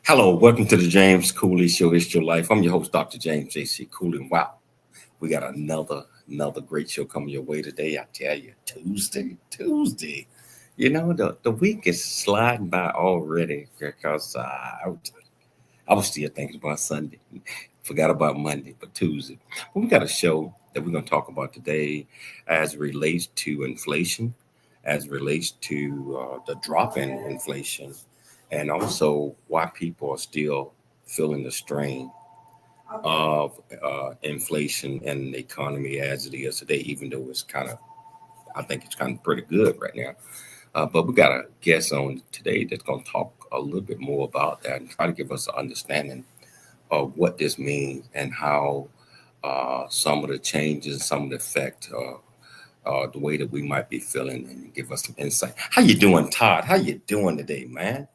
Hello, welcome to the James Cooley Show. It's your life. I'm your host, Dr. James J.C. Cooley. Wow, we got another great show coming your way today. I tell you, Tuesday. You know, the week is sliding by already because I was still thinking about Sunday. Forgot about Monday, but Tuesday. But we got a show that we're going to talk about today as it relates to inflation, as it relates to the drop in inflation, and also why people are still feeling the strain of inflation and the economy as it is today, even though I think it's kind of pretty good right now. But we got a guest on today that's going to talk a little bit more about that and try to give us an understanding of what this means and how some of the changes, some of the effect, the way that we might be feeling, and give us some insight. How you doing, Todd? How you doing today, man?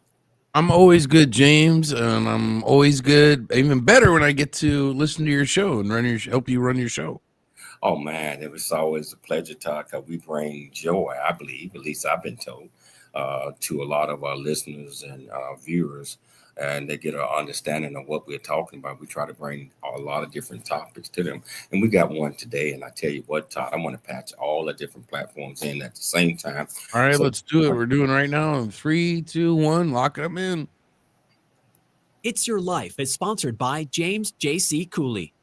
I'm always good, James, and I'm always good, even better when I get to listen to your show and help you run your show. Oh, man, it was always a pleasure, Todd, because we bring joy, I believe, at least I've been told, to a lot of our listeners and viewers, and they get an understanding of what we're talking about. We try to bring a lot of different topics to them, and we got one today, and I tell you what, Todd, I want to patch all the different platforms in at the same time. All right, let's do it. We're doing right now. 3, 2, 1, lock them in. It's Your Life is sponsored by James J.C. Cooley.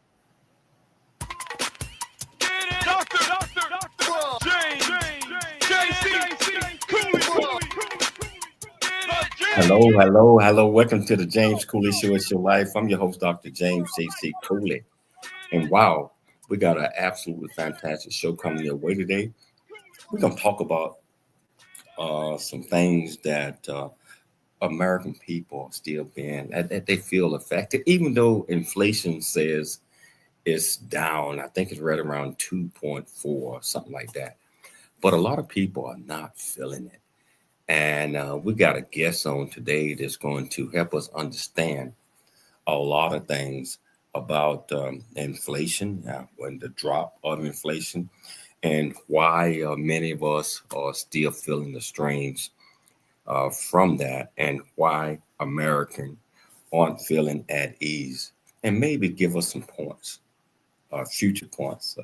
Hello. Welcome to the James Cooley Show. It's your life. I'm your host, Dr. James J.C. Cooley. And wow, we got an absolutely fantastic show coming your way today. We're going to talk about some things that American people are still being, that they feel affected, even though inflation says it's down. I think it's right around 2.4, something like that. But a lot of people are not feeling it. And we got a guest on today that's going to help us understand a lot of things about inflation, when the drop of inflation, and why many of us are still feeling the strains from that, and why Americans aren't feeling at ease, and maybe give us some points, future points,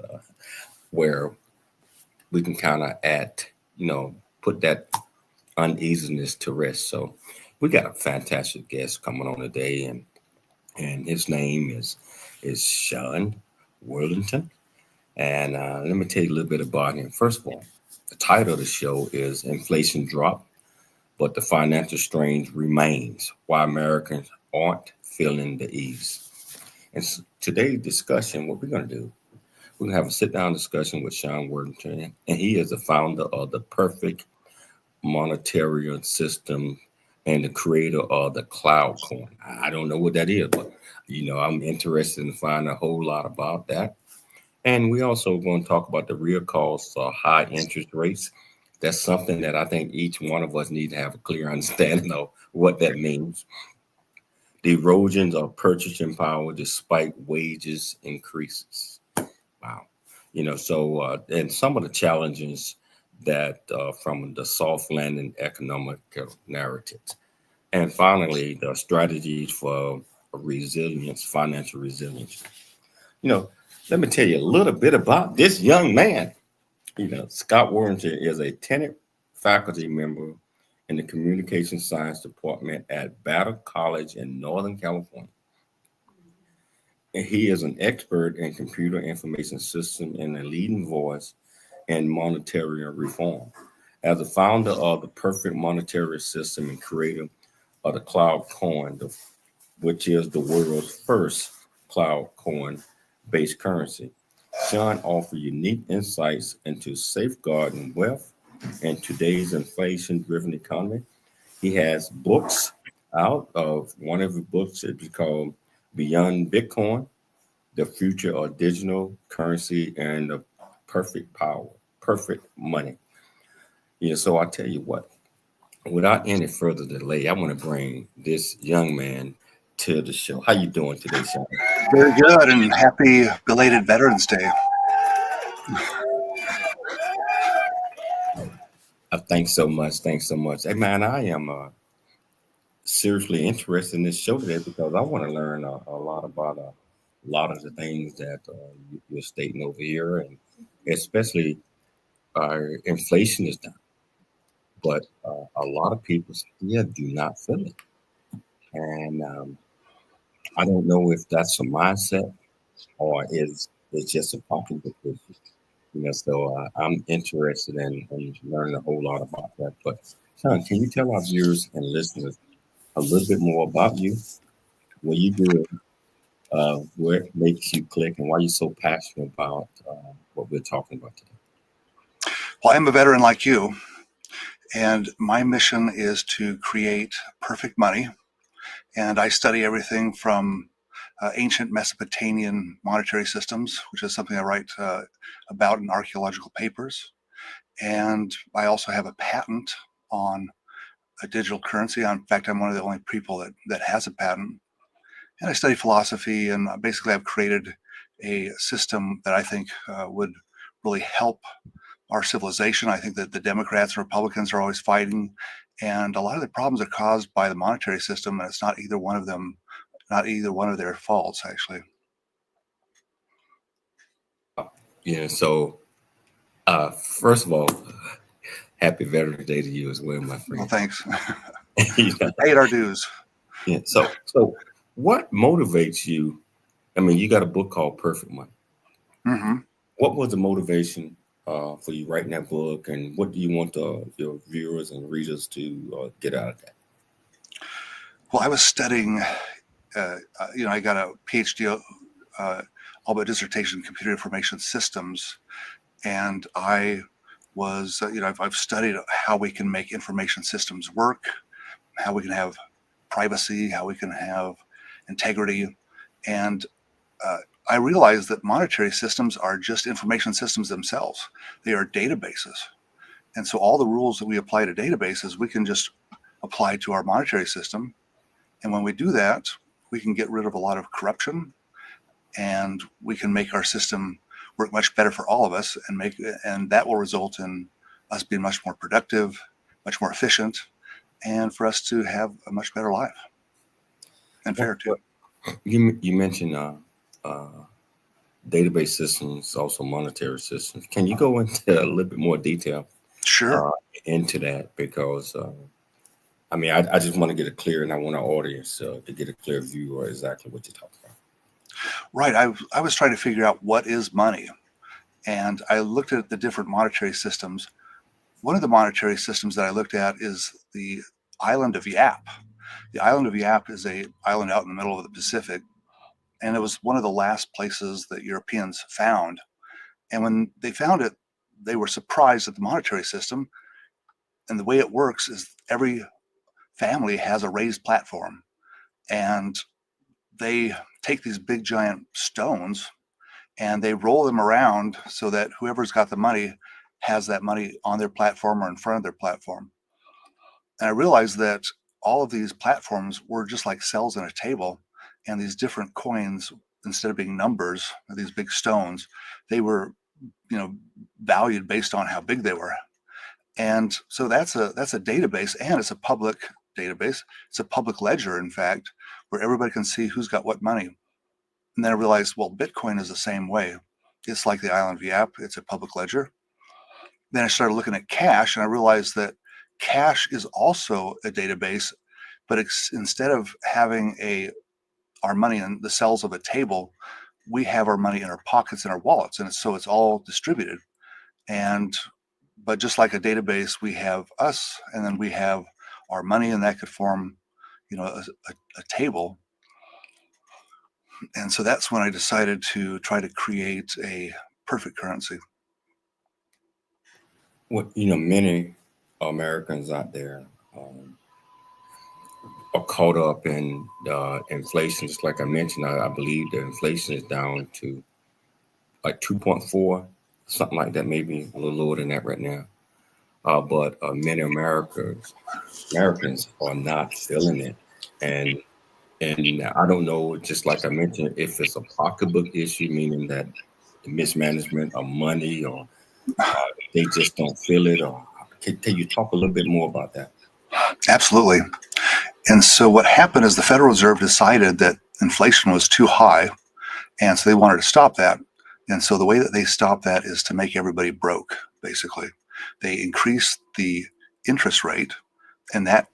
where we can kind of put that uneasiness to rest. So we got a fantastic guest coming on today, and his name is Sean Worthington. And let me tell you a little bit about him. First of all, the title of the show is Inflation Dropped, but the Financial Strain Remains, Why Americans Aren't Feeling the Ease. And today's discussion, what we're going to do, we're going to have a sit-down discussion with Sean Worthington, and he is the founder of the Perfect Monetary System and the creator of the CloudCoin. I don't know what that is, but, I'm interested in finding a whole lot about that. And we also going to talk about the real costs of high interest rates. That's something that I think each one of us need to have a clear understanding of what that means. The erosions of purchasing power despite wages increases. Wow. And some of the challenges that from the soft landing economic narratives. And finally, the strategies for resilience, financial resilience. Let me tell you a little bit about this young man. Scott Worthington is a tenured faculty member in the Communication Science Department at Battle College in Northern California. And he is an expert in computer information system and a leading voice in monetary reform. As the founder of the Perfect Monetary System and creator of the CloudCoin, which is the world's first CloudCoin-based currency, Sean offers unique insights into safeguarding wealth in today's inflation-driven economy. He has books out. Of one of his books is called Beyond Bitcoin, The Future of Digital Currency and the Perfect Power, Perfect Money. So I tell you what, without any further delay, I want to bring this young man to the show. How you doing today, Sean? Very good, and happy belated Veterans Day. Thanks so much. Hey, man, I am seriously interested in this show today because I want to learn a lot about a lot of the things that you're stating over here, and especially inflation is down, but a lot of people still do not feel it. And I don't know if that's a mindset or is it's just a pocketbook issue. So I'm interested in learning a whole lot about that. But Sean, can you tell our viewers and listeners a little bit more about you, what you do, what makes you click, and why you're so passionate about what we're talking about today? Well, I'm a veteran like you, and my mission is to create perfect money. And I study everything from ancient Mesopotamian monetary systems, which is something I write about in archaeological papers. And I also have a patent on a digital currency. In fact, I'm one of the only people that has a patent. And I study philosophy, and basically I've created a system that I think would really help our civilization. I think that the Democrats and Republicans are always fighting, and a lot of the problems are caused by the monetary system, and it's not either one of them, not either one of their faults, actually. So first of all, happy Veterans Day to you as well, my friend. Well, thanks. Yeah. Paid our dues. Yeah. So what motivates you? I mean, you got a book called Perfect Money. Mm-hmm. What was the motivation for you writing that book, and what do you want your viewers and readers to get out of that? Well, I was studying, I got a PhD, all about dissertation in computer information systems. And I was, I've studied how we can make information systems work, how we can have privacy, how we can have integrity. And I realized that monetary systems are just information systems themselves. They are databases. And so all the rules that we apply to databases, we can just apply to our monetary system. And when we do that, we can get rid of a lot of corruption, and we can make our system work much better for all of us, and that will result in us being much more productive, much more efficient, and for us to have a much better life. And fair too. You mentioned database systems, also monetary systems. Can you go into a little bit more detail? Sure. into that because I mean, I just want to get it clear, and I want our audience to get a clear view of exactly what you're talking about. Right. I was trying to figure out what is money, and I looked at the different monetary systems. One of the monetary systems that I looked at is the island of Yap. The island of Yap is a island out in the middle of the Pacific, and it was one of the last places that Europeans found. And when they found it, they were surprised at the monetary system. And the way it works is every family has a raised platform, and they take these big giant stones and they roll them around so that whoever's got the money has that money on their platform or in front of their platform. And I realized that all of these platforms were just like cells in a table, and these different coins, instead of being numbers, these big stones, they were, valued based on how big they were. And so that's a database, and it's a public database. It's a public ledger, in fact, where everybody can see who's got what money. And then I realized, well, Bitcoin is the same way. It's like the island of Yap. It's a public ledger. Then I started looking at cash, and I realized that cash is also a database, but instead of having our money in the cells of a table, we have our money in our pockets and our wallets, and so it's all distributed. But just like a database, we have us, and then we have our money, and that could form, a table. And so that's when I decided to try to create a perfect currency. Well, many Americans out there are caught up in inflation. Just like I mentioned, I believe the inflation is down to like 2.4, something like that, maybe a little lower than that right now. But many Americans are not feeling it, and I don't know. Just like I mentioned, if it's a pocketbook issue, meaning that the mismanagement of money, or they just don't feel it, or can you talk a little bit more about that? Absolutely. And so what happened is the Federal Reserve decided that inflation was too high, and so they wanted to stop that. And so the way that they stop that is to make everybody broke, basically. They increased the interest rate, and that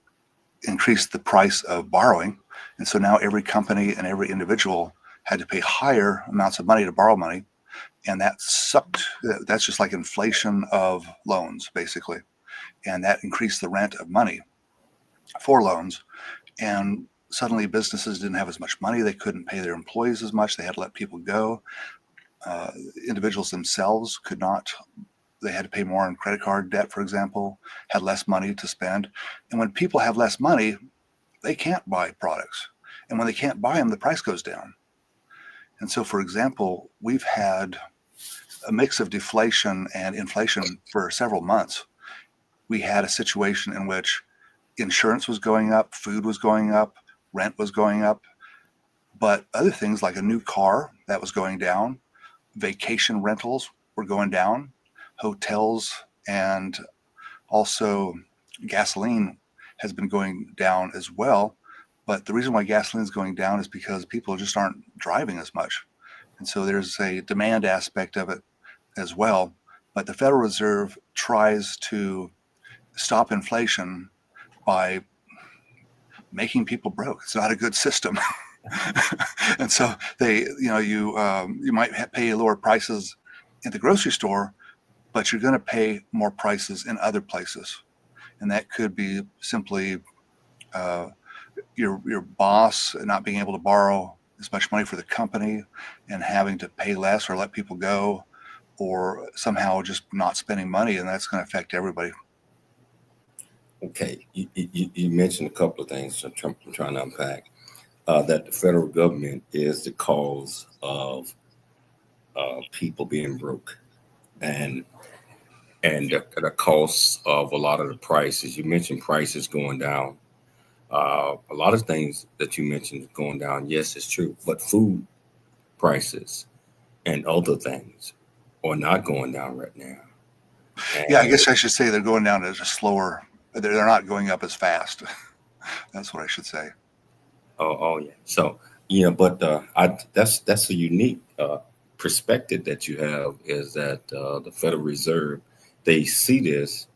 increased the price of borrowing. And so now every company and every individual had to pay higher amounts of money to borrow money. And that sucked. That's just like inflation of loans, basically. And that increased the rent of money for loans. And suddenly businesses didn't have as much money. They couldn't pay their employees as much. They had to let people go. Individuals themselves could not. They had to pay more on credit card debt, for example, had less money to spend. And when people have less money, they can't buy products. And when they can't buy them, the price goes down. And so, for example, we've had a mix of deflation and inflation for several months. We had a situation in which insurance was going up, food was going up, rent was going up, but other things like a new car, that was going down, vacation rentals were going down, hotels, and also gasoline has been going down as well. But the reason why gasoline is going down is because people just aren't driving as much. And so there's a demand aspect of it as well. But the Federal Reserve tries to stop inflation by making people broke. It's not a good system. And so you might pay lower prices at the grocery store, but you're going to pay more prices in other places. And that could be simply your boss not being able to borrow as much money for the company and having to pay less or let people go, or somehow just not spending money, and that's going to affect everybody. Okay, you mentioned a couple of things I'm trying to unpack. That the federal government is the cause of people being broke, and the cost of a lot of the prices. You mentioned prices going down. A lot of things that you mentioned going down. Yes, it's true, but food prices and other things are not going down right now. Yeah, I guess I should say they're going down at a slower. They're not going up as fast. That's what I should say. Oh yeah. So but that's a unique perspective that you have, is that the Federal Reserve, they see this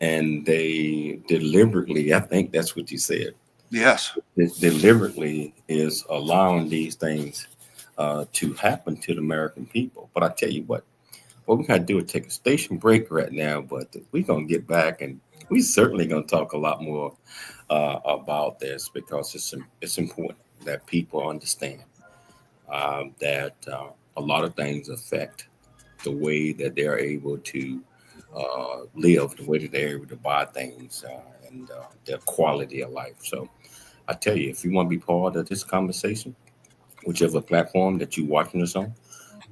and they deliberately, I think that's what you said, Yes. deliberately is allowing these things to happen to the American people. But I tell you what we got to do is take a station break right now, but we're going to get back, and we certainly going to talk a lot more about this, because it's important that people understand that a lot of things affect the way that they're able to live, the way that they're able to buy things, and their quality of life. So I tell you, if you want to be part of this conversation, whichever platform that you're watching us on,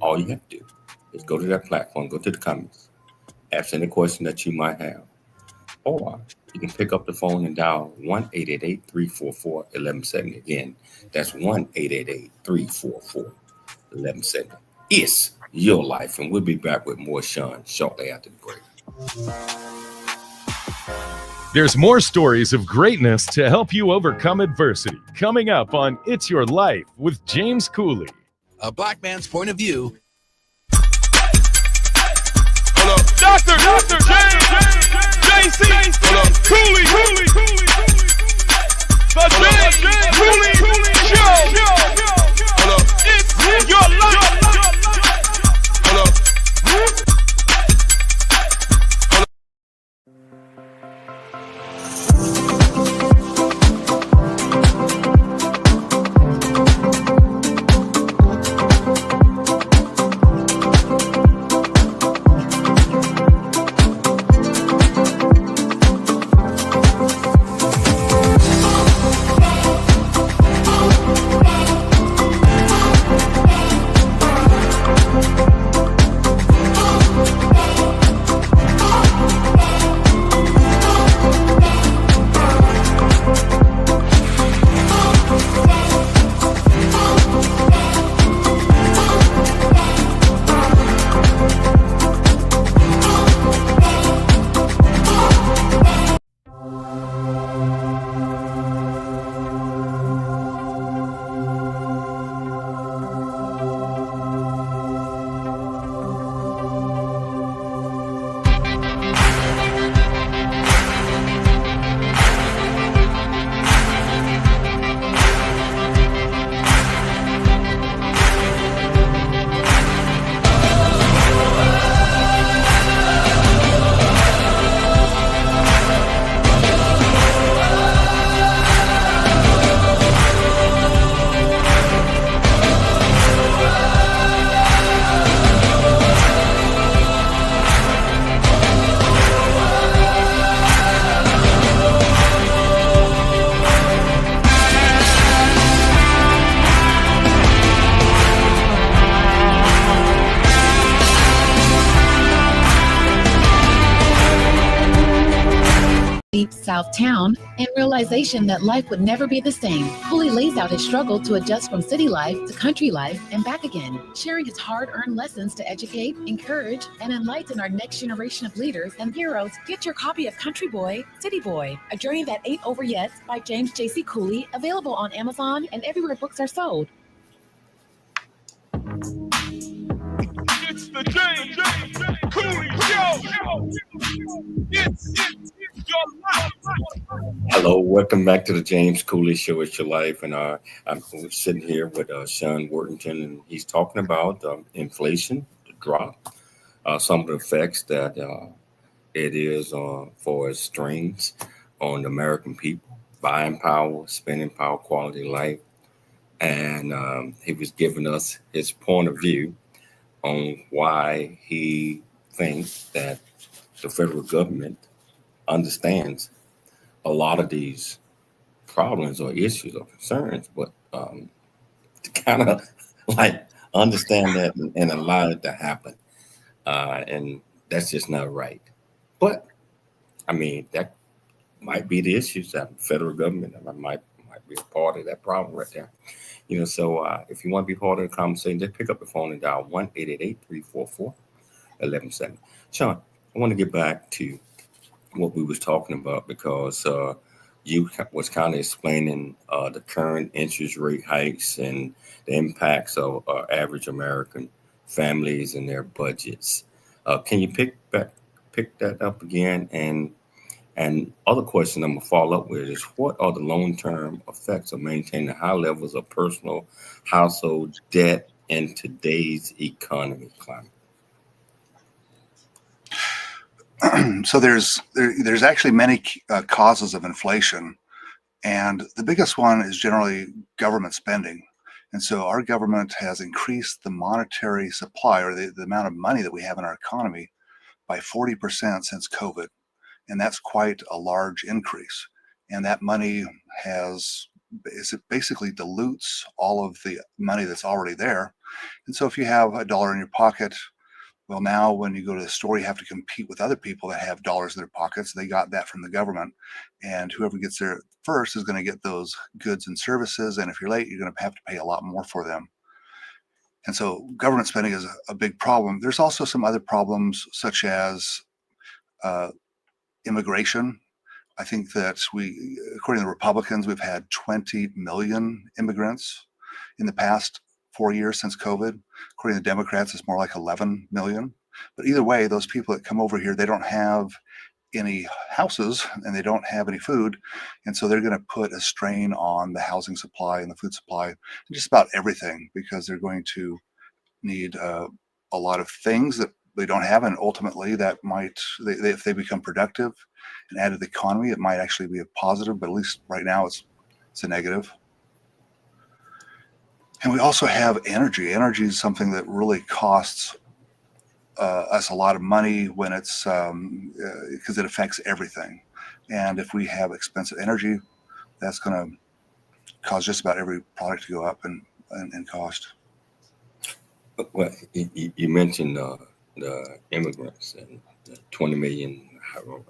all you have to do is go to that platform, go to the comments, ask any question that you might have, or you can pick up the phone and dial 1-888-344-1170. Again, that's 1-888-344-1170. It's your life, and we'll be back with more Sean shortly after the break. There's more stories of greatness to help you overcome adversity coming up on It's Your Life with James Cooley. A black man's point of view. Dr. James J.C. Cooley. The James Cooley Show. It's your life. deep South town and realization that life would never be the same. Cooley lays out his struggle to adjust from city life to country life and back again, sharing his hard-earned lessons to educate, encourage, and enlighten our next generation of leaders and heroes. Get your copy of Country Boy, City Boy, A Journey That Ain't Over Yet by James J.C. Cooley, available on Amazon and everywhere books are sold. It's the James Cooley Show. It's your life. Hello, welcome back to the James Cooley Show. It's your life, and I'm sitting here with Sean Worthington, and he's talking about inflation, the drop, some of the effects that it is for its strains on the American people, buying power, spending power, quality of life, and he was giving us his point of view on why he thinks that the federal government understands a lot of these problems or issues or concerns, but to kind of like understand that and allow it to happen. And that's just not right. But I mean, that might be the issues that the federal government might be a part of that problem right there. You know, so if you want to be part of the conversation, just pick up the phone and dial 1-888-344-1170. Sean, I want to get back to what we was talking about because you was kind of explaining the current interest rate hikes and the impacts of average American families and their budgets. Can you pick that up again and And other question I'm gonna follow up with is, what are the long-term effects of maintaining high levels of personal household debt in today's economy climate? So there's actually many causes of inflation, and the biggest one is generally government spending. And so our government has increased the monetary supply, or the amount of money that we have in our economy, by 40% since COVID. And that's quite a large increase. And that money basically dilutes all of the money that's already there. And so if you have $1 in your pocket, well, now when you go to the store, you have to compete with other people that have dollars in their pockets. They got that from the government, and whoever gets there first is going to get those goods and services. And if you're late, you're going to have to pay a lot more for them. And so government spending is a big problem. There's also some other problems, such as uh, immigration. I think that according to the Republicans, we've had 20 million immigrants in the past 4 years since COVID. According to the Democrats, it's more like 11 million. But either way, those people that come over here, they don't have any houses and they don't have any food. And so they're going to put a strain on the housing supply and the food supply, and just about everything, because they're going to need a lot of things that they don't have. And ultimately that might, if they become productive and add to the economy, it might actually be a positive, but at least right now it's a negative. And we also have energy. Energy is something that really costs us a lot of money when it's because it affects everything. And if we have expensive energy, that's going to cause just about every product to go up in cost. Well, you mentioned the immigrants and the 20 million,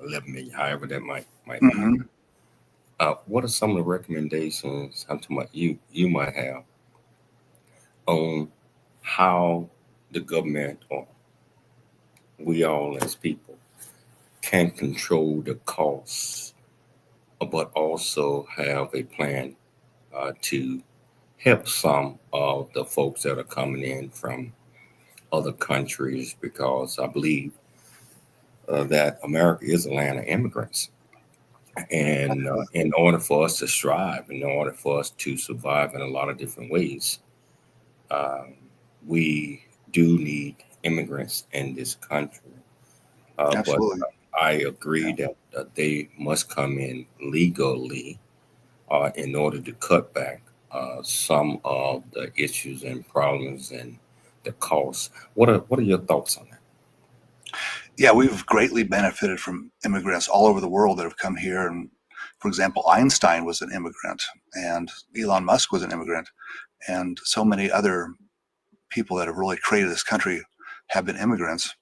11 million, however that might be. Mm-hmm. What are some of the recommendations I'm talking about you might have on how the government or we all as people can control the costs, but also have a plan to help some of the folks that are coming in from other countries, because I believe that America is a land of immigrants. And in order for us to strive, in order for us to survive in a lot of different ways, we do need immigrants in this country. But Absolutely. I agree that they must come in legally in order to cut back some of the issues and problems and the costs. What are your thoughts on that? Yeah, we've greatly benefited from immigrants all over the world that have come here. And for example, Einstein was an immigrant, and Elon Musk was an immigrant, and so many other people that have really created this country have been immigrants.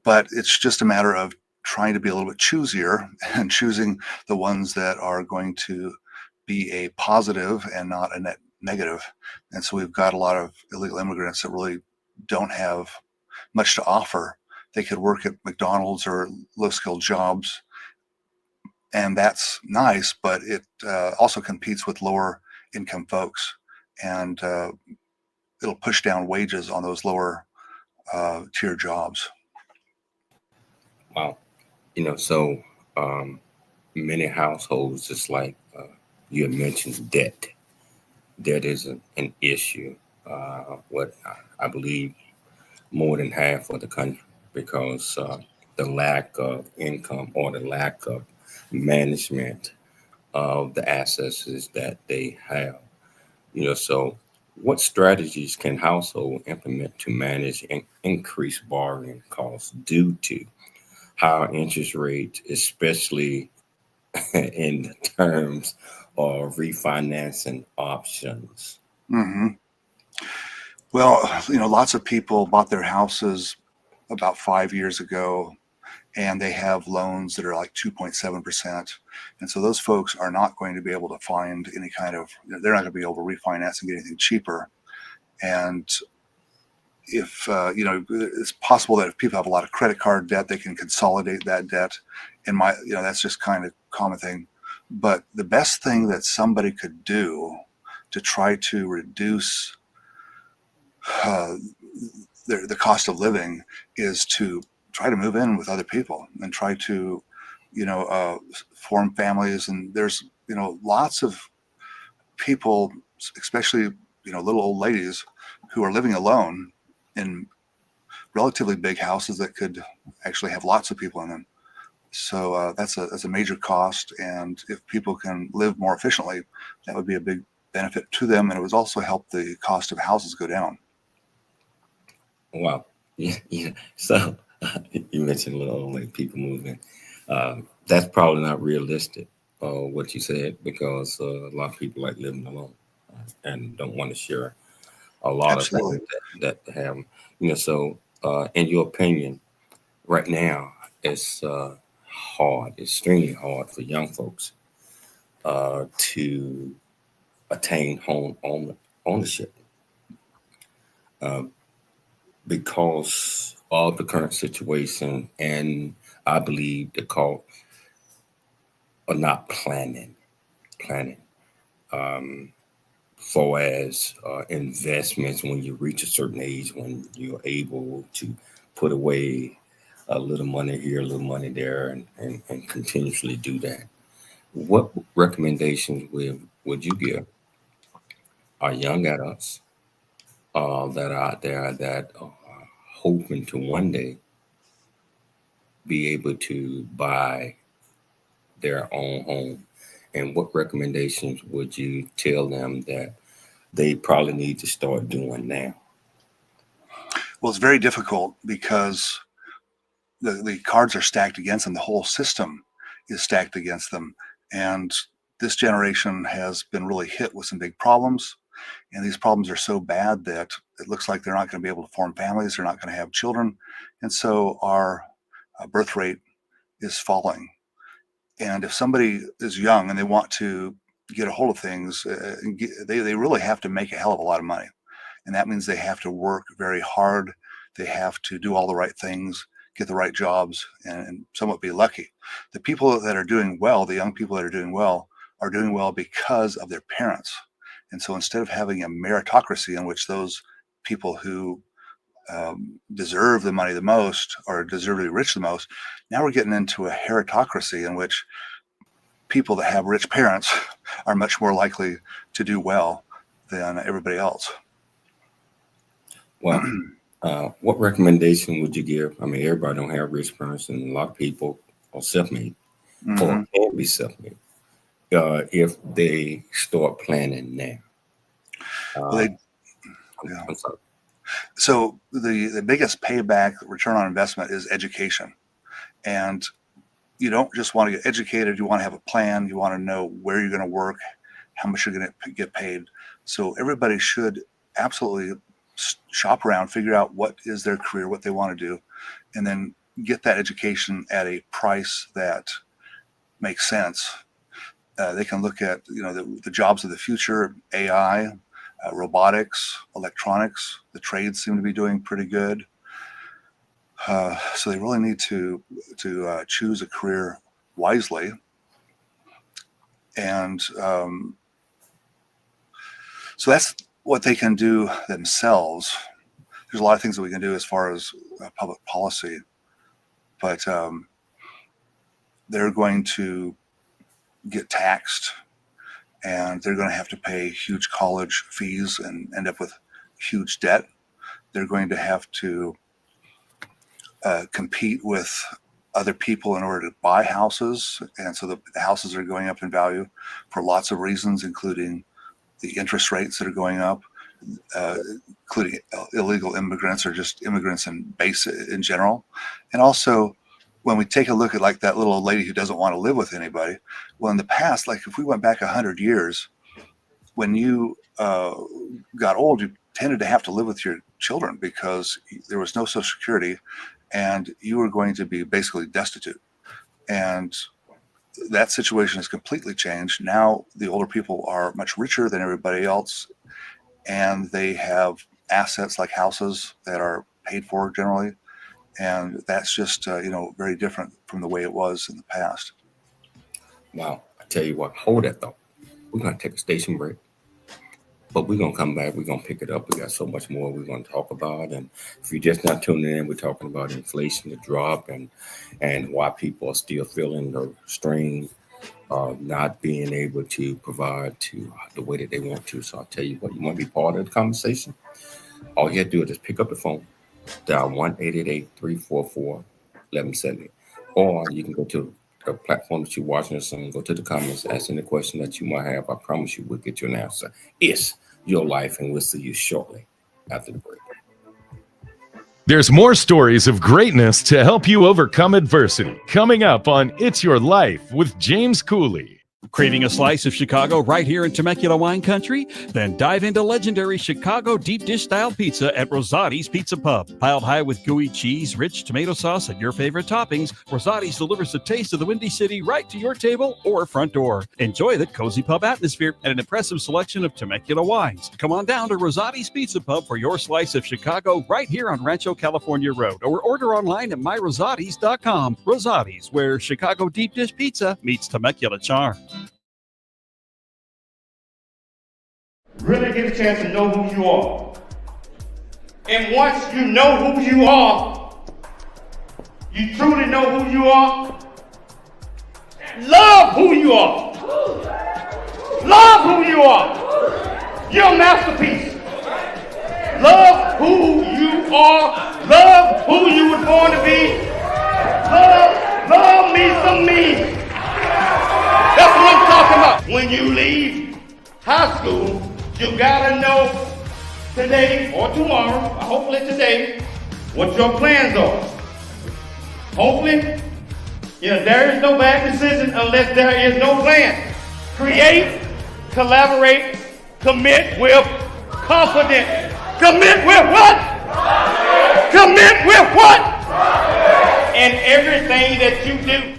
But it's just a matter of trying to be a little bit choosier and choosing the ones that are going to be a positive and not a net negative. And so we've got a lot of illegal immigrants that really don't have much to offer. They could work at McDonald's or low-skilled jobs, and that's nice, but it also competes with lower-income folks, and it'll push down wages on those lower-tier jobs. Wow. So many households, just like you had mentioned, debt. Debt is an issue. What I believe more than half of the country, because the lack of income or the lack of management of the assets that they have. So what strategies can household implement to manage increased borrowing costs due to higher interest rates, especially in the terms of refinancing options? Mm-hmm. Well, lots of people bought their houses about 5 years ago, and they have loans that are like 2.7%. And so those folks are not going to be able to find any kind of, they're not going to be able to refinance and get anything cheaper. And if, it's possible that if people have a lot of credit card debt, they can consolidate that debt. And that's just kind of a common thing. But the best thing that somebody could do to try to reduce the cost of living is to try to move in with other people and try to form families, and there's lots of people, especially little old ladies, who are living alone in relatively big houses that could actually have lots of people in them. So that's a major cost, and if people can live more efficiently, that would be a big benefit to them, and it would also help the cost of houses go down. Wow. Yeah. So you mentioned little old lady people moving. That's probably not realistic, what you said, because a lot of people like living alone and don't want to share a lot of Absolutely. things that have, so in your opinion, right now, it's hard, extremely hard for young folks to attain home ownership because of the current situation, and I believe the call are not planning for as investments when you reach a certain age, when you're able to put away a little money here, a little money there, and continuously do that. What recommendations would you give our young adults that are out there that are hoping to one day be able to buy their own home? And what recommendations would you tell them that they probably need to start doing now? Well, it's very difficult because the cards are stacked against them. The whole system is stacked against them. And this generation has been really hit with some big problems. And these problems are so bad that it looks like they're not going to be able to form families. They're not going to have children. And so our birth rate is falling. And if somebody is young and they want to get a hold of things, they really have to make a hell of a lot of money. And that means they have to work very hard. They have to do all the right things, get the right jobs, and somewhat be lucky. The people that are doing well, the young people that are doing well because of their parents. And so instead of having a meritocracy in which those people who deserve the money the most or deserve to be rich the most, now we're getting into a heritocracy in which people that have rich parents are much more likely to do well than everybody else. Well, what recommendation would you give? I mean, everybody don't have rich parents, and a lot of people are self-made or can be self-made if they start planning now. I'm sorry. So the biggest payback return on investment is education. And you don't just want to get educated. You want to have a plan. You want to know where you're going to work, how much you're going to get paid. So everybody should absolutely shop around, figure out what is their career, what they want to do, and then get that education at a price that makes sense. They can look at the jobs of the future, AI, robotics, electronics. The trades seem to be doing pretty good. So they really need to choose a career wisely. And so that's what they can do themselves. There's a lot of things that we can do as far as public policy, but they're going to get taxed, and they're going to have to pay huge college fees and end up with huge debt. They're going to have to compete with other people in order to buy houses. And so the houses are going up in value for lots of reasons, including the interest rates that are going up, including illegal immigrants or just immigrants in general. And also, when we take a look at like that little old lady who doesn't want to live with anybody, well, in the past, like if we went back 100 years, when you got old, you tended to have to live with your children because there was no Social Security and you were going to be basically destitute. And that situation has completely changed. Now the older people are much richer than everybody else, and they have assets like houses that are paid for generally. And that's just, very different from the way it was in the past. Wow. I tell you what, hold that thought. We're going to take a station break. But we're going to come back. We're going to pick it up. We got so much more we're going to talk about. And if you're just not tuning in, we're talking about inflation, the drop, and why people are still feeling the strain of not being able to provide to the way that they want to. So I'll tell you what, you want to be part of the conversation? All you have to do is just pick up the phone, dial 1-888-344-1170. Or you can go to the platform that you're watching us on, go to the comments, ask any question that you might have. I promise you we'll get you an answer. It's your life, and we'll see you shortly after the break. There's more stories of greatness to help you overcome adversity coming up on It's Your Life with James Cooley. Craving a slice of Chicago right here in Temecula wine country? Then dive into legendary Chicago deep dish style pizza at Rosati's Pizza Pub. Piled high with gooey cheese, rich tomato sauce, and your favorite toppings, Rosati's delivers the taste of the Windy City right to your table or front door. Enjoy the cozy pub atmosphere and an impressive selection of Temecula wines. Come on down to Rosati's Pizza Pub for your slice of Chicago right here on Rancho California Road, or order online at myrosatis.com. Rosati's, where Chicago deep dish pizza meets Temecula charm. Really get a chance to know who you are. And once you know who you are, you truly know who you are, love who you are. Love who you are. You're a masterpiece. Love who you are. Love who you were born to be. Love me some me. That's what I'm talking about. When you leave high school, you gotta know today or tomorrow, or hopefully today, what your plans are. Hopefully, there is no bad decision unless there is no plan. Create, collaborate, commit with confidence. Commit with what? Commit with what? In everything that you do.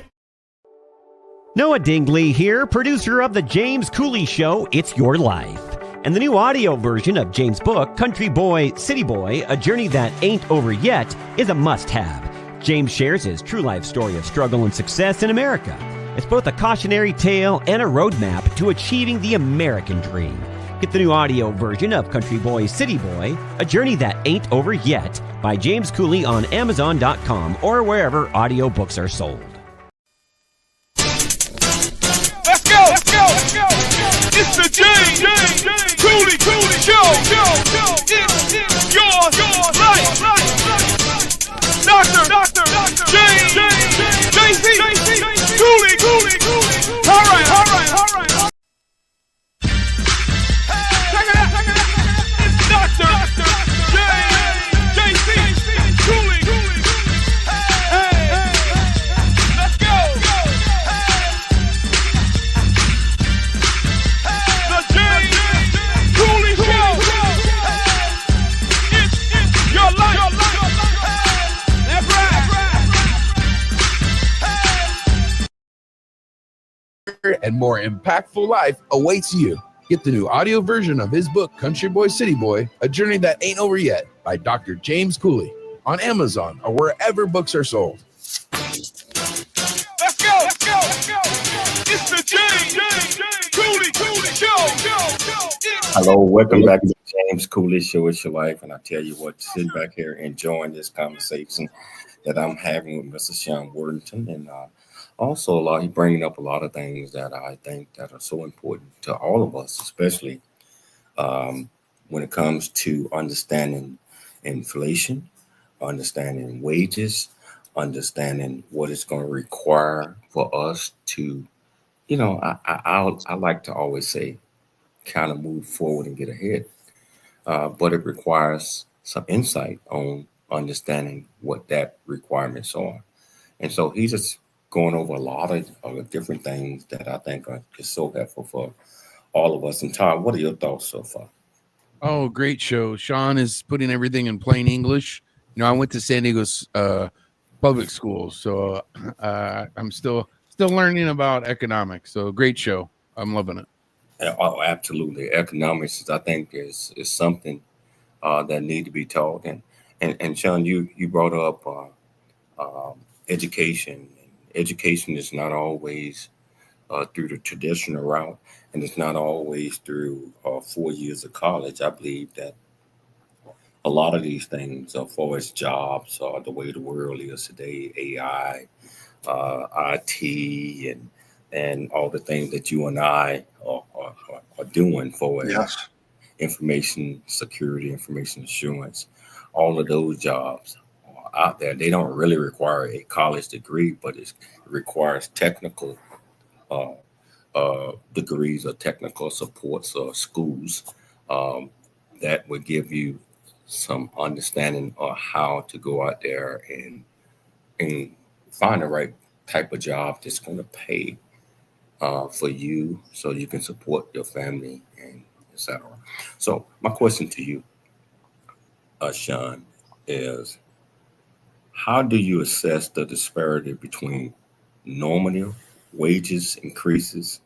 Noah Dingley here, producer of The James Cooley Show, It's Your Life. And the new audio version of James' book, Country Boy, City Boy, A Journey That Ain't Over Yet, is a must-have. James shares his true life story of struggle and success in America. It's both a cautionary tale and a roadmap to achieving the American dream. Get the new audio version of Country Boy, City Boy, A Journey That Ain't Over Yet by James Cooley on Amazon.com or wherever audiobooks are sold. Let's go! It's the James Cooley Show. It's your life. Dr. James JC Cooley. All right. Check it out. It's Dr. James JC Cooley. Hey, let's go. The James Cooley Show. It's your life. That's right. And more impactful life awaits you. Get the new audio version of his book, Country Boy, City Boy, A Journey That Ain't Over Yet by Dr. James Cooley on Amazon or wherever books are sold. Let's go. It's the James Cooley Show. Hello, welcome back to the James Cooley Show. It's your life. And I tell you what, sitting back here enjoying this conversation that I'm having with Mr. Sean Worthington. And also, he's bringing up a lot of things that I think that are so important to all of us, especially when it comes to understanding inflation, understanding wages, understanding what it's going to require for us to, I like to always say, kind of move forward and get ahead. But it requires some insight on understanding what that requirements are. And so he's just going over a lot of different things that I think are just so helpful for all of us. And Todd, what are your thoughts so far? Oh, great show. Sean is putting everything in plain English. I went to San Diego's public schools, so I'm still learning about economics. So great show. I'm loving it. Oh, absolutely. Economics, I think, is something that need to be taught. And Sean, you brought up education. Education is not always through the traditional route, and it's not always through 4 years of college. I believe that a lot of these things, as far as jobs, the way the world is today, AI, IT, and all the things that you and I are doing for Yes. information security, information assurance, all of those jobs are out there. They don't really require a college degree, but it requires technical uh, degrees or technical supports or schools um, that would give you some understanding of how to go out there and find the right type of job that's going to pay for you so you can support your family and etc. So my question to you, Sean, is how do you assess the disparity between nominal wages increases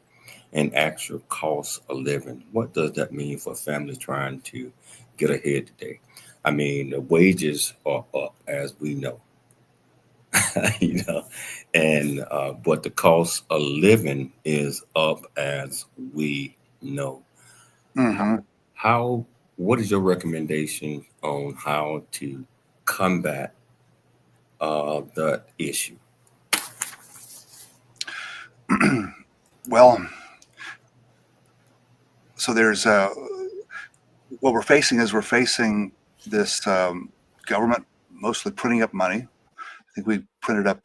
and actual cost of living? What does that mean for a family trying to get ahead today? I mean, the wages are up, as we know, you know, and but the cost of living is up, as we know. Hmm. How? What is your recommendation on how to combat that issue? Well, so there's what we're facing this government mostly printing up money. I think we printed up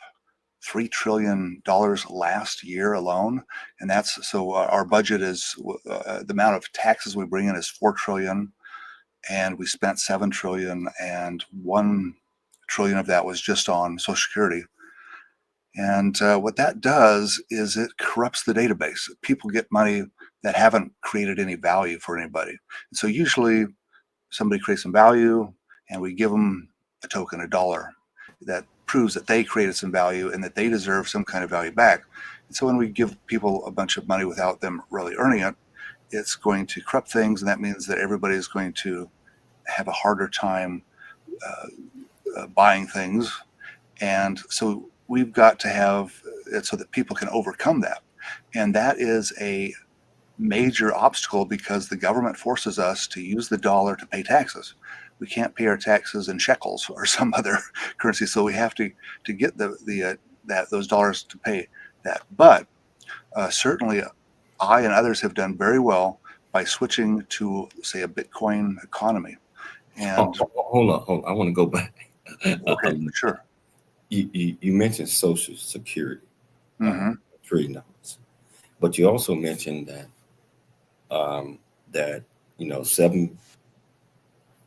$3 trillion last year alone, and that's so our budget is the amount of taxes we bring in is 4 trillion, and we spent 7 trillion, and 1 trillion of that was just on Social Security. And what that does is it corrupts the database. People get money that haven't created any value for anybody. And so usually somebody creates some value, and we give them a token, a dollar, that proves that they created some value and that they deserve some kind of value back. And so when we give people a bunch of money without them really earning it, it's going to corrupt things, and that means that everybody is going to have a harder time buying things. And so we've got to have it so that people can overcome that. And that is a major obstacle because the government forces us to use the dollar to pay taxes. We can't pay our taxes in shekels or some other currency, so we have to get those dollars to pay that. But certainly, I and others have done very well by switching to, say, a Bitcoin economy. And Hold on. I want to go back. okay, sure. You mentioned Social Security, Hmm. $3 numbers, but you also mentioned that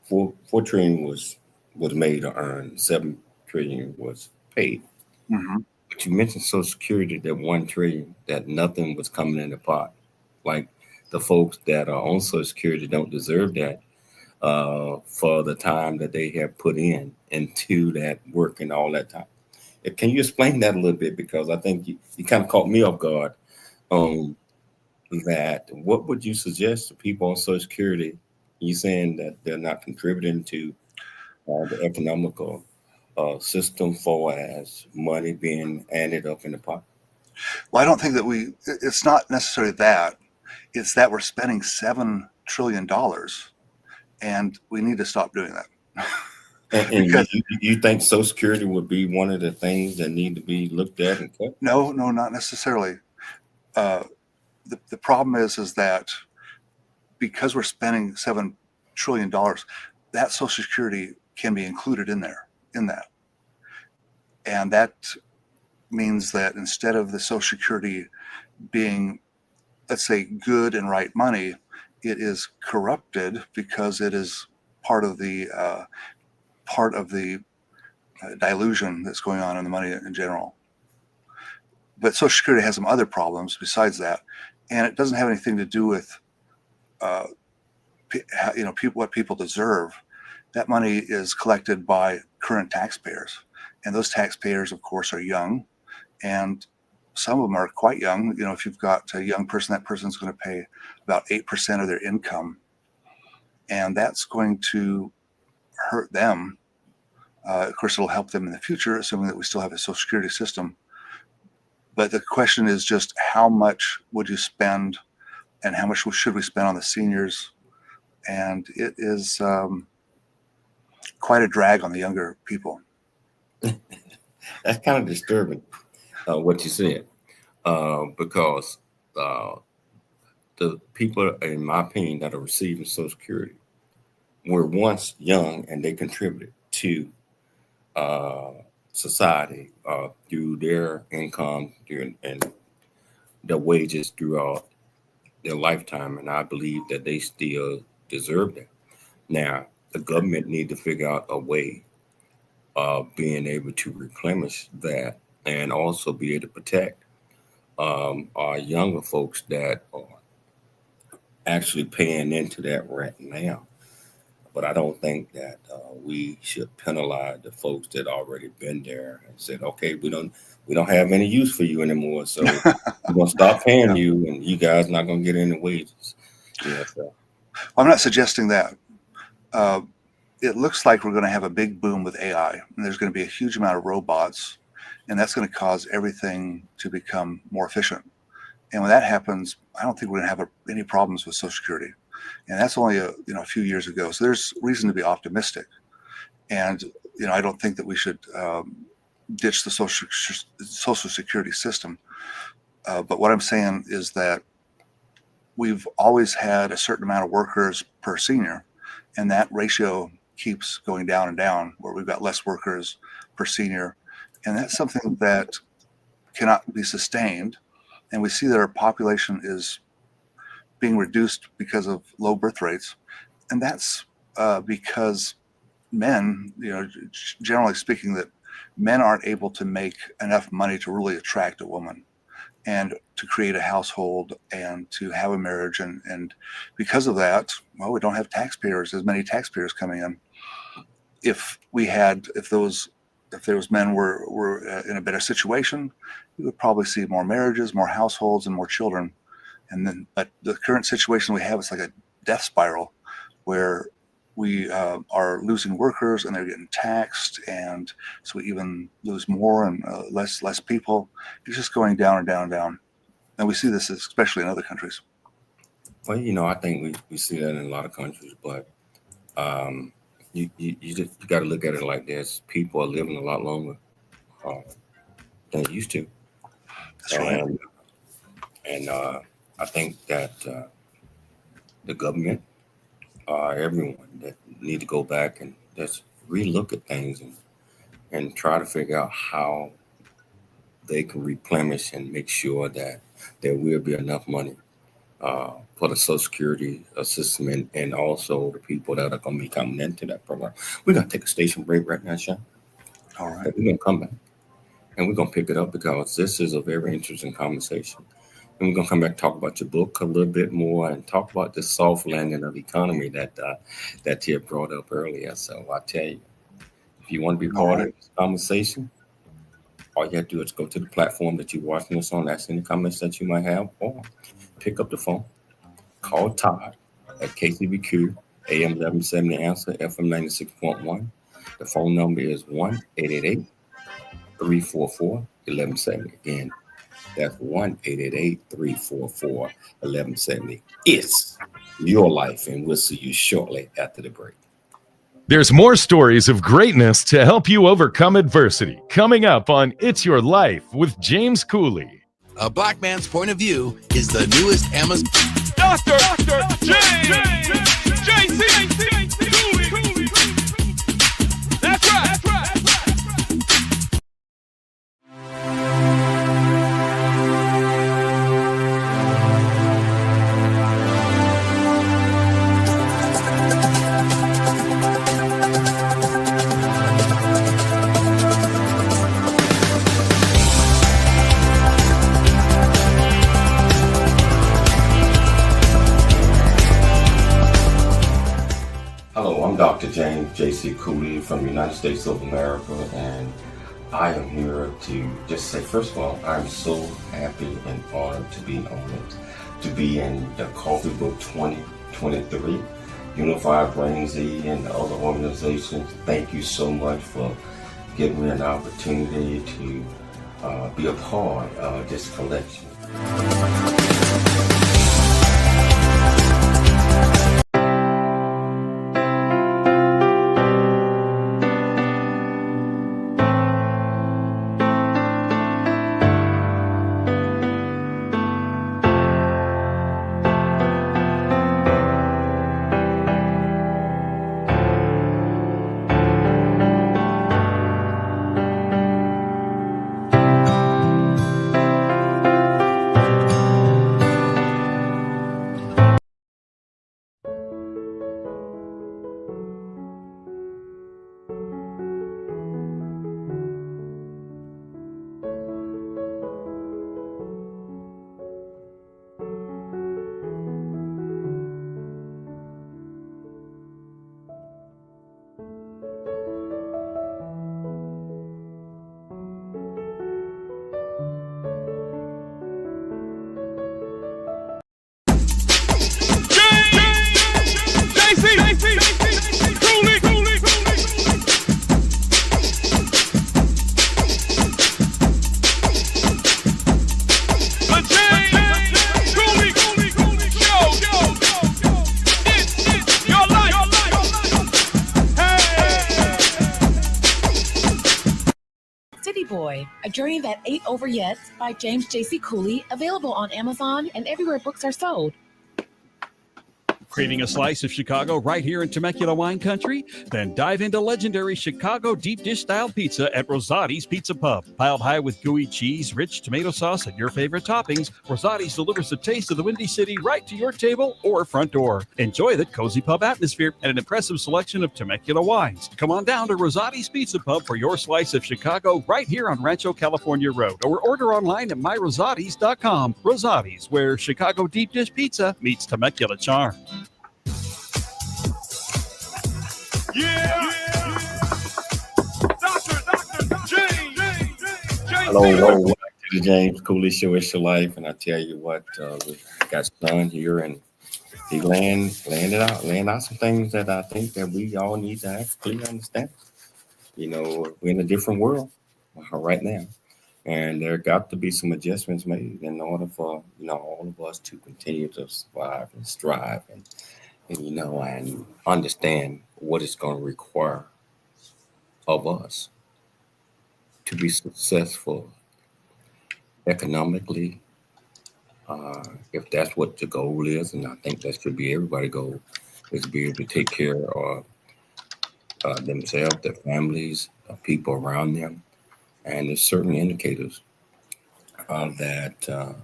4 trillion was made or earned, 7 trillion was paid. Hmm. But you mentioned Social Security, that 1 trillion, that nothing was coming in the pot. Like the folks that are on Social Security don't deserve that for the time that they have put into that work and all that time. Can you explain that a little bit? Because I think you kind of caught me off guard on that. What would you suggest to people on Social Security? You saying that they're not contributing to the economical system for as money being added up in the pot? Well, I don't think that it's not necessarily that. It's that we're spending $7 trillion, and we need to stop doing that. And Because you think Social Security would be one of the things that need to be looked at and cut? no, not necessarily. The problem is that because we're spending $7 trillion, that Social Security can be included in that. And that means that instead of the Social Security being, let's say, good and right money, it is corrupted because it is part of the dilution that's going on in the money in general. But Social Security has some other problems besides that, and it doesn't have anything to do with what people deserve. That money is collected by current taxpayers, and those taxpayers, of course, are young, and some of them are quite young. If you've got a young person, that person's going to pay about 8% of their income, and that's going to hurt them. Of course, it'll help them in the future, assuming that we still have a Social Security system. But the question is just how much would you spend, and how much should we spend on the seniors? And it is quite a drag on the younger people. That's kind of disturbing, what you said, because the people, in my opinion, that are receiving Social Security were once young and they contributed to society through their income and their wages throughout their lifetime, and I believe that they still deserve that. Now, the government need to figure out a way of being able to replenish that and also be able to protect our younger folks that are actually paying into that rent now. But I don't think that we should penalize the folks that already been there and said, okay, we don't have any use for you anymore, so we're gonna stop paying you, and you guys not gonna get any wages. Yeah, so. I'm not suggesting that. It looks like we're going to have a big boom with AI, and there's going to be a huge amount of robots, and that's going to cause everything to become more efficient. And when that happens, I don't think we're going to have any problems with Social Security. And that's only a few years ago. So there's reason to be optimistic. And I don't think that we should ditch the Social Security system. But what I'm saying is that we've always had a certain amount of workers per senior, and that ratio keeps going down and down, where we've got less workers per senior. And that's something that cannot be sustained. And we see that our population is being reduced because of low birth rates. And that's because men, generally speaking, that men aren't able to make enough money to really attract a woman and to create a household and to have a marriage. And because of that, well, we don't have as many taxpayers coming in. If those men were in a better situation, we would probably see more marriages, more households, and more children. But the current situation we have is like a death spiral, where we are losing workers and they're getting taxed, and so we even lose more and less people. It's just going down and down and down, and we see this especially in other countries. Well, I think we see that in a lot of countries, but you got to look at it like this: people are living a lot longer than they used to. That's right. And I think that the government, everyone, that need to go back and just relook at things and try to figure out how they can replenish and make sure that there will be enough money for the Social Security system and also the people that are going to be coming into that program. We're going to take a station break right now, Sean. All right. We're going to come back and we're going to pick it up because this is a very interesting conversation. And we're going to come back and talk about your book a little bit more and talk about the soft landing of the economy that you brought up earlier. So I tell you, if you want to be part of this conversation, all you have to do is go to the platform that you're watching us on, ask any comments that you might have, or pick up the phone, call Todd at KCBQ, AM 1170 Answer, FM 96.1. The phone number is 1-888-344-1170. Again, that's 1-888-344-1170. It's your life, and we'll see you shortly after the break. There's more stories of greatness to help you overcome adversity coming up on It's Your Life with James Cooley. A Black Man's Point of View is the newest Amazon. Dr. James J.C. Cooley. That's right. Hello, I'm Dr. James J.C. Cooley from the United States of America, and I am here to just say, first of all, I'm so happy and honored to be on it, to be in the Coffee Book 2023, Unified Brain Z and the other organizations. Thank you so much for giving me an opportunity to be a part of this collection. City Boy, A Journey That Ain't Over Yet by James J.C. Cooley, available on Amazon and everywhere books are sold. Craving a slice of Chicago right here in Temecula wine country? Then dive into legendary Chicago deep dish style pizza at Rosati's Pizza Pub. Piled high with gooey cheese, rich tomato sauce, and your favorite toppings, Rosati's delivers the taste of the Windy City right to your table or front door. Enjoy the cozy pub atmosphere and an impressive selection of Temecula wines. Come on down to Rosati's Pizza Pub for your slice of Chicago right here on Rancho California Road, or order online at myrosatis.com. Rosati's, where Chicago deep dish pizza meets Temecula charm. Yeah. Dr. James. Hello, welcome to the James Cooley Show. It's your life, and I tell you what, we got Sean here, and he laying out some things that I think that we all need to actually understand. You know, we're in a different world right now, and there got to be some adjustments made in order for all of us to continue to survive and strive, and and understand what it's going to require of us to be successful economically, if that's what the goal is. And I think that should be everybody's goal, is to be able to take care of themselves, their families, people around them. And there's certain indicators that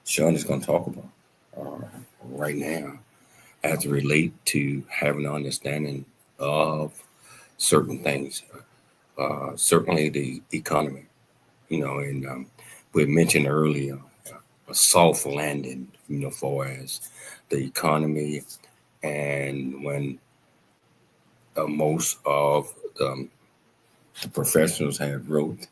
Sean is going to talk about right now, as it relate to having an understanding of certain things, certainly the economy, and we mentioned earlier a soft landing, for as the economy, and when most of the professionals have wrote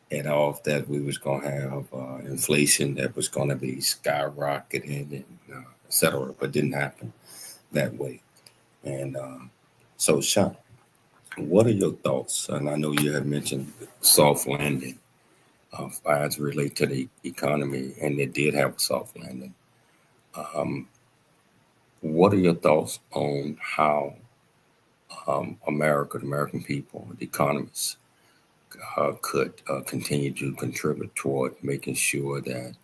it off that we was going to have inflation that was going to be skyrocketing and et cetera, but didn't happen that way. And so, Sean, what are your thoughts? And I know you have mentioned soft landing as it relate to the economy, and it did have a soft landing. What are your thoughts on how the American people, the economists, could continue to contribute toward making sure that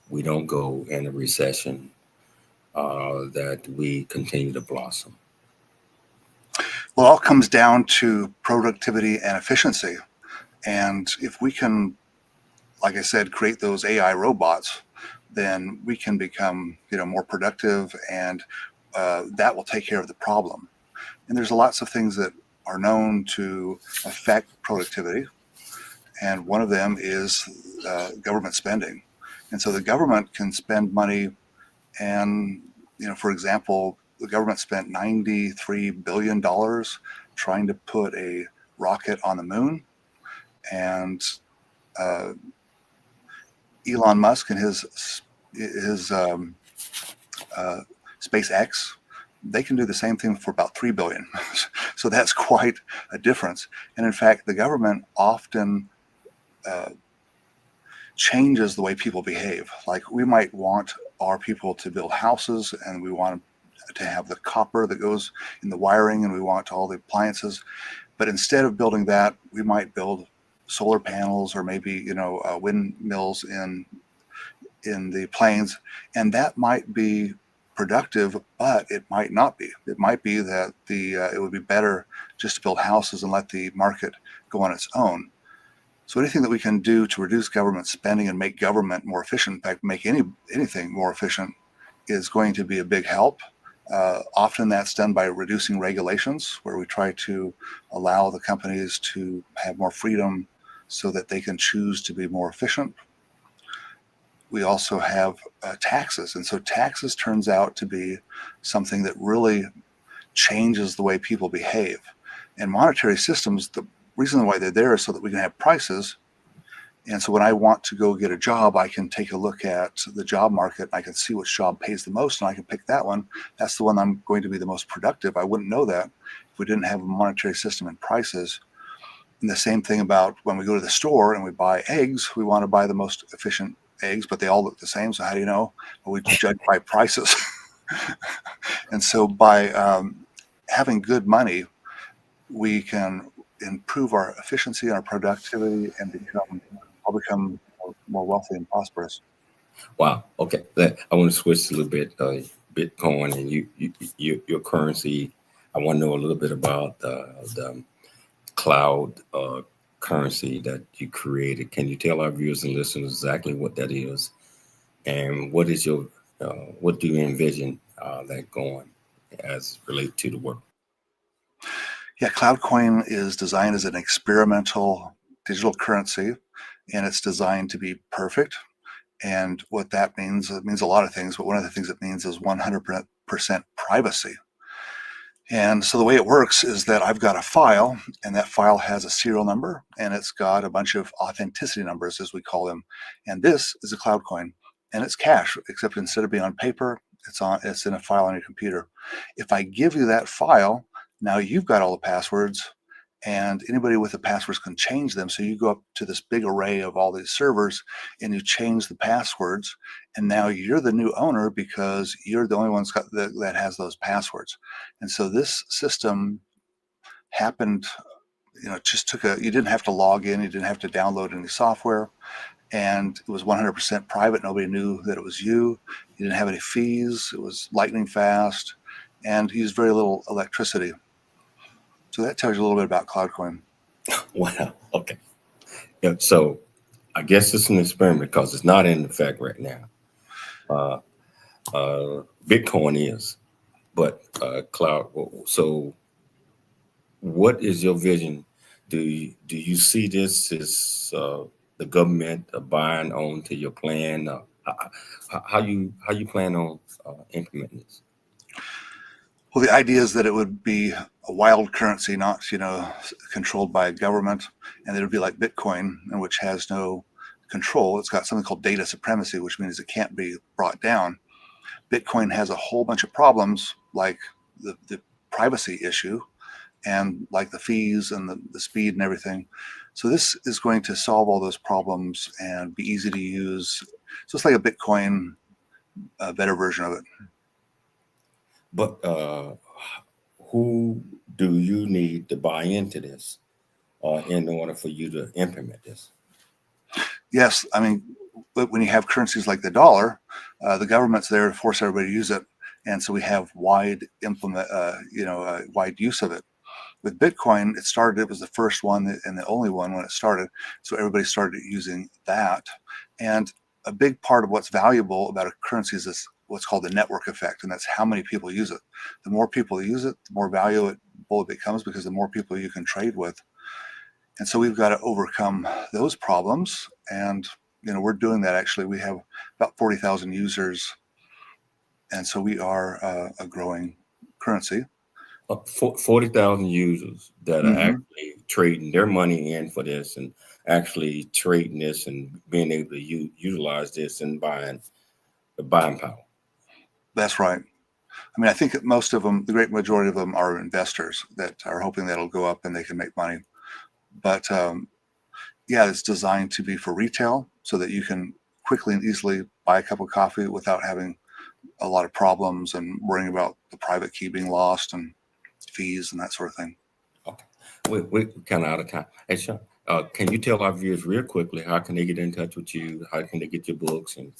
we don't go in a recession, that we continue to blossom? Well, it all comes down to productivity and efficiency. And if we can, like I said, create those AI robots, then we can become, more productive, and that will take care of the problem. And there's lots of things that are known to affect productivity. And one of them is government spending. And so the government can spend money, and, for example, the government spent $93 billion trying to put a rocket on the moon. And Elon Musk and his SpaceX, they can do the same thing for about $3 billion. So that's quite a difference. And in fact, the government often changes the way people behave. Like we might want our people to build houses, and we want to have the copper that goes in the wiring, and we want all the appliances. But instead of building that, we might build solar panels, or maybe windmills in the plains, and that might be productive, but it might not be. It might be that it would be better just to build houses and let the market go on its own. So anything that we can do to reduce government spending and make government more efficient, in fact, make anything more efficient, is going to be a big help. Often that's done by reducing regulations, where we try to allow the companies to have more freedom so that they can choose to be more efficient. We also have taxes. And so taxes turns out to be something that really changes the way people behave. And monetary systems, the reason why they're there is so that we can have prices. And so when I want to go get a job, I can take a look at the job market. I can see which job pays the most, and I can pick that one. That's the one I'm going to be the most productive. I wouldn't know that if we didn't have a monetary system and prices. And the same thing about when we go to the store and we buy eggs, we want to buy the most efficient eggs, but they all look the same. So how do you know? Well, we judge by prices. And so by having good money, we can improve our efficiency and our productivity and become more wealthy and prosperous. Wow. Okay. I want to switch a little bit. Bitcoin and your currency. I want to know a little bit about the cloud currency that you created. Can you tell our viewers and listeners exactly what that is, and what is your what do you envision that going as related to the work? Yeah, CloudCoin is designed as an experimental digital currency, and it's designed to be perfect. And what that means, it means a lot of things, but one of the things it means is 100% privacy. And so the way it works is that I've got a file, and that file has a serial number, and it's got a bunch of authenticity numbers, as we call them. And this is a CloudCoin, and it's cash, except instead of being on paper, it's in a file on your computer. If I give you that file, now you've got all the passwords, and anybody with the passwords can change them. So you go up to this big array of all these servers and you change the passwords, and now you're the new owner because you're the only one that has those passwords. And so this system happened, you didn't have to log in, you didn't have to download any software, and it was 100% private. Nobody knew that it was you. You didn't have any fees. It was lightning fast and used very little electricity. So that tells you a little bit about CloudCoin. Wow. Okay. Yeah, so I guess it's an experiment because it's not in effect right now. Bitcoin is, but cloud. So what is your vision? Do you see this as the government buying on to your plan? How you plan on implementing this? Well, the idea is that it would be a wild currency, not controlled by a government, and it would be like Bitcoin, in which has no control. It's got something called data supremacy, which means it can't be brought down. Bitcoin has a whole bunch of problems, like the privacy issue, and like the fees and the speed and everything. So this is going to solve all those problems and be easy to use. So it's like a Bitcoin, a better version of it. But who do you need to buy into this in order for you to implement this? Yes, I mean, when you have currencies like the dollar, the government's there to force everybody to use it, and so we have wide use of it. With Bitcoin, it was the first one and the only one when it started, so everybody started using that. And a big part of what's valuable about a currency is this, what's called the network effect, and that's how many people use it. The more people use it, the more valuable it becomes, because the more people you can trade with. And so we've got to overcome those problems, and we're doing that. Actually, we have about 40,000 users, and so we are a growing currency. 40,000 users that are actually trading their money in for this, and actually trading this and being able to utilize this and buying power. That's right. I mean, I think that most of them, the great majority of them, are investors that are hoping that'll go up and they can make money. But yeah, it's designed to be for retail so that you can quickly and easily buy a cup of coffee without having a lot of problems and worrying about the private key being lost and fees and that sort of thing. Okay, we're kind of out of time. Hey, Sean, can you tell our viewers real quickly how can they get in touch with you? How can they get your books? And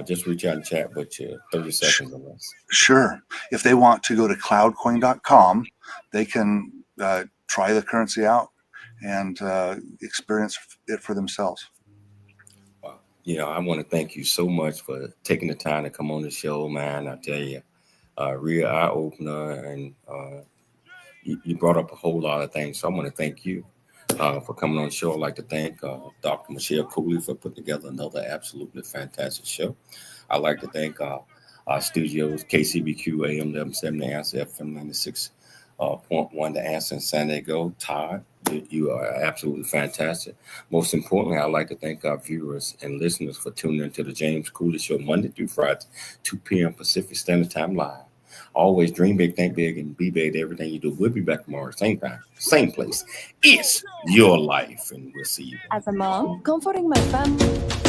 just reach out and chat with you 30 seconds or less. Sure. If they want to go to cloudcoin.com, they can try the currency out and experience it for themselves. You know, I want to thank you so much for taking the time to come on the show, man. I tell you, real eye opener, and you brought up a whole lot of things. So I want to thank you for coming on the show. I'd like to thank Dr. Michelle Cooley for putting together another absolutely fantastic show. I'd like to thank our studios, KCBQ AM 1170, Answer FM 96.1, The Answer in San Diego. Todd, you are absolutely fantastic. Most importantly, I'd like to thank our viewers and listeners for tuning into the James Cooley Show Monday through Friday, 2 p.m. Pacific Standard Time live. Always dream big, think big, and be big at everything you do. We'll be back tomorrow, same time, same place. It's your life, and we'll see you. As a mom, comforting my family.